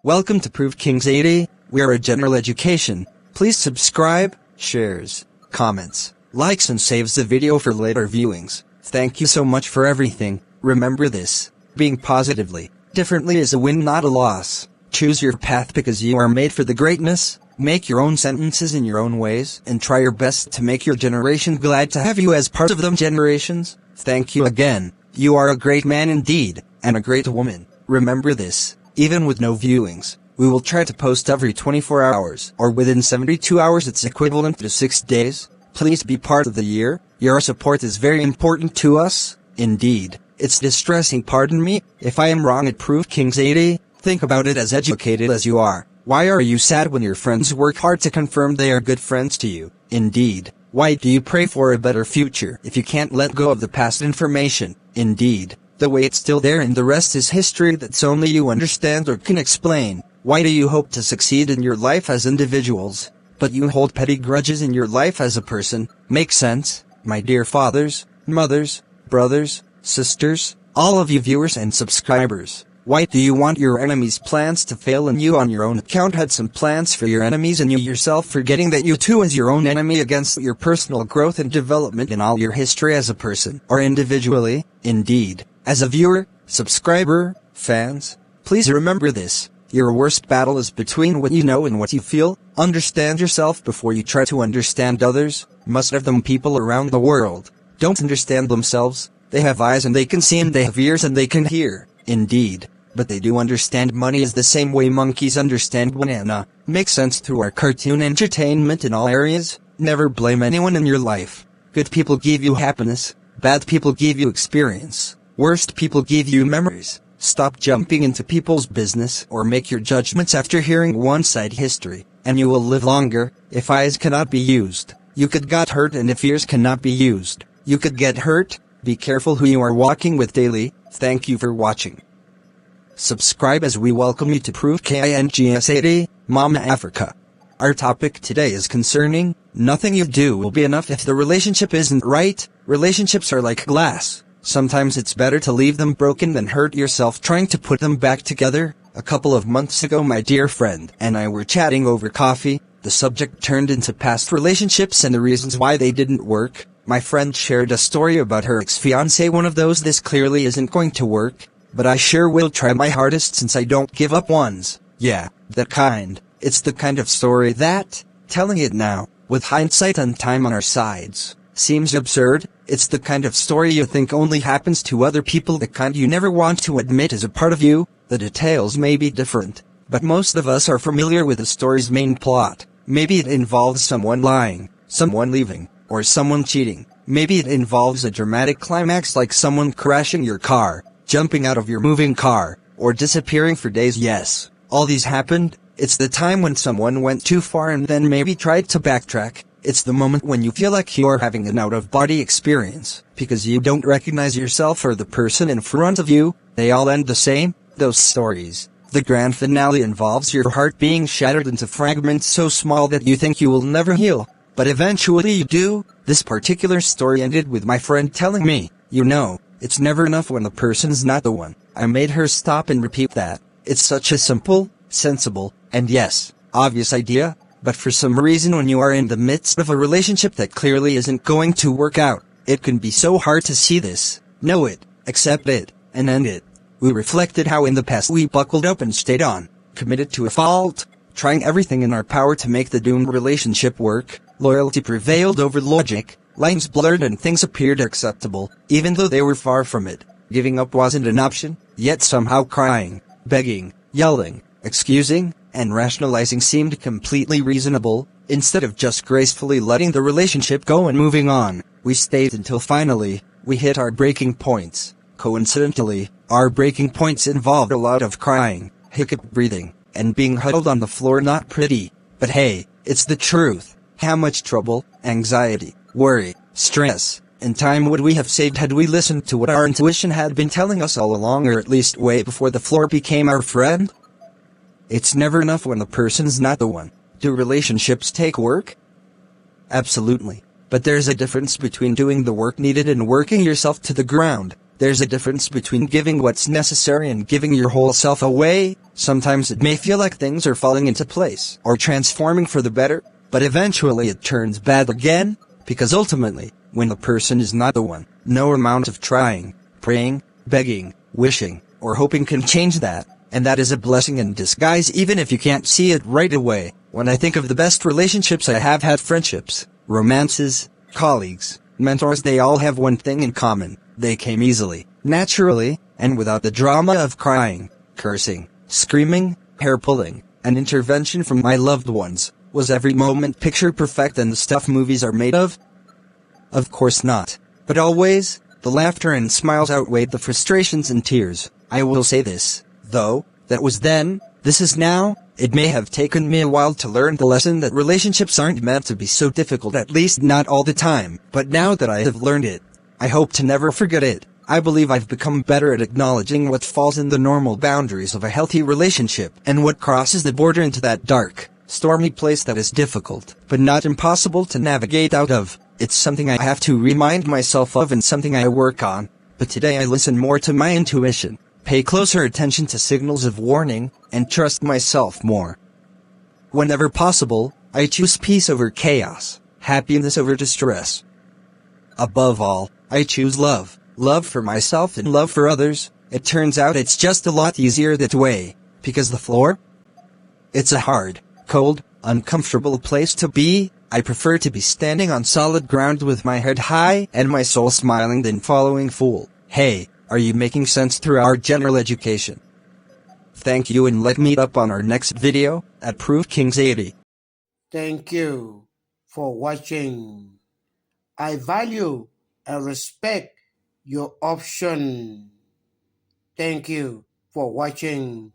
Welcome to Provekings80, we are a general education. Please subscribe, shares, comments, likes and saves the video for later viewings. Thank you so much for everything. Remember this, being positively differently is a win, not a loss. Choose your path because you are made for the greatness. Make your own sentences in your own ways and try your best to make your generation glad to have you as part of them generations. Thank you again. You are a great man indeed, and a great woman. Remember this, even with no viewings, we will try to post every 24 hours, or within 72 hours. It's equivalent to 6 days. Please be part of the year. Your support is very important to us. Indeed, it's distressing, pardon me, if I am wrong at Provekings80. Think about it. As educated as you are, why are you sad when your friends work hard to confirm they are good friends to you? Indeed, why do you pray for a better future if you can't let go of the past information? Indeed, the way it's still there and the rest is history that's only you understand or can explain. Why do you hope to succeed in your life as individuals, but you hold petty grudges in your life as a person? Makes sense, my dear fathers, mothers, brothers, sisters, all of you viewers and subscribers. Why do you want your enemies' plans to fail and you on your own account had some plans for your enemies and you yourself forgetting that you too is your own enemy against your personal growth and development in all your history as a person or individually? Indeed, as a viewer, subscriber, fans, please remember this. Your worst battle is between what you know and what you feel. Understand yourself before you try to understand others. Most of them people around the world don't understand themselves. They have eyes and they can see and they have ears and they can hear. Indeed, but they do understand money is the same way monkeys understand banana. Makes sense through our cartoon entertainment in all areas. Never blame anyone in your life. Good people give you happiness. Bad people give you experience. Worst people give you memories. Stop jumping into people's business or make your judgments after hearing one-side history, and you will live longer. If eyes cannot be used, you could get hurt, and if ears cannot be used, you could get hurt. Be careful who you are walking with daily. Thank you for watching. Subscribe as we welcome you to Provekings80, Mama Africa. Our topic today is concerning, nothing you do will be enough if the relationship isn't right. Relationships are like glass. Sometimes it's better to leave them broken than hurt yourself trying to put them back together. A couple of months ago my dear friend and I were chatting over coffee. The subject turned into past relationships and the reasons why they didn't work. My friend shared a story about her ex-fiancé, one of those this clearly isn't going to work, but I sure will try my hardest since I don't give up ones. Yeah, that kind. It's the kind of story that, telling it now, with hindsight and time on our sides, seems absurd. It's the kind of story you think only happens to other people, the kind you never want to admit is a part of you. The details may be different, but most of us are familiar with the story's main plot. Maybe it involves someone lying, someone leaving, or someone cheating. Maybe it involves a dramatic climax like someone crashing your car, jumping out of your moving car, or disappearing for days. Yes, all these happened. It's the time when someone went too far and then maybe tried to backtrack. It's the moment when you feel like you're having an out-of-body experience, because you don't recognize yourself or the person in front of you. They all end the same, those stories. The grand finale involves your heart being shattered into fragments so small that you think you will never heal. But eventually you do. This particular story ended with my friend telling me, you know, it's never enough when the person's not the one. I made her stop and repeat that. It's such a simple, sensible, and yes, obvious idea, but for some reason when you are in the midst of a relationship that clearly isn't going to work out, it can be so hard to see this, know it, accept it, and end it. We reflected how in the past we buckled up and stayed on, committed to a fault, trying everything in our power to make the doomed relationship work. Loyalty prevailed over logic, lines blurred and things appeared acceptable, even though they were far from it. Giving up wasn't an option, yet somehow crying, begging, yelling, excusing, and rationalizing seemed completely reasonable. Instead of just gracefully letting the relationship go and moving on, we stayed until finally, we hit our breaking points. Coincidentally, our breaking points involved a lot of crying, hiccup breathing, and being huddled on the floor. Not pretty, but hey, it's the truth. How much trouble, anxiety, worry, stress, and time would we have saved had we listened to what our intuition had been telling us all along, or at least way before the floor became our friend? It's never enough when the person's not the one. Do relationships take work? Absolutely. But there's a difference between doing the work needed and working yourself to the ground. There's a difference between giving what's necessary and giving your whole self away. Sometimes it may feel like things are falling into place or transforming for the better, but eventually it turns bad again, because ultimately, when the person is not the one, no amount of trying, praying, begging, wishing, or hoping can change that, and that is a blessing in disguise even if you can't see it right away. When I think of the best relationships I have had, friendships, romances, colleagues, mentors, they all have one thing in common. They came easily, naturally, and without the drama of crying, cursing, screaming, hair pulling, and intervention from my loved ones. Was every moment picture perfect and the stuff movies are made of? Of course not. But always, the laughter and smiles outweighed the frustrations and tears. I will say this, though, that was then, this is now. It may have taken me a while to learn the lesson that relationships aren't meant to be so difficult, at least not all the time. But now that I have learned it, I hope to never forget it. I believe I've become better at acknowledging what falls in the normal boundaries of a healthy relationship, and what crosses the border into that dark, stormy place that is difficult, but not impossible to navigate out of. It's something I have to remind myself of and something I work on. But today I listen more to my intuition, pay closer attention to signals of warning, and trust myself more. Whenever possible, I choose peace over chaos, happiness over distress. Above all, I choose love. Love for myself and love for others. It turns out it's just a lot easier that way. Because the floor? It's a hard, cold, uncomfortable place to be. I prefer to be standing on solid ground with my head high and my soul smiling than following fool. Hey, are you making sense through our general education? Thank you, and let's meet up on our next video at Provekings80. Thank you for watching. I value and respect your option. Thank you for watching.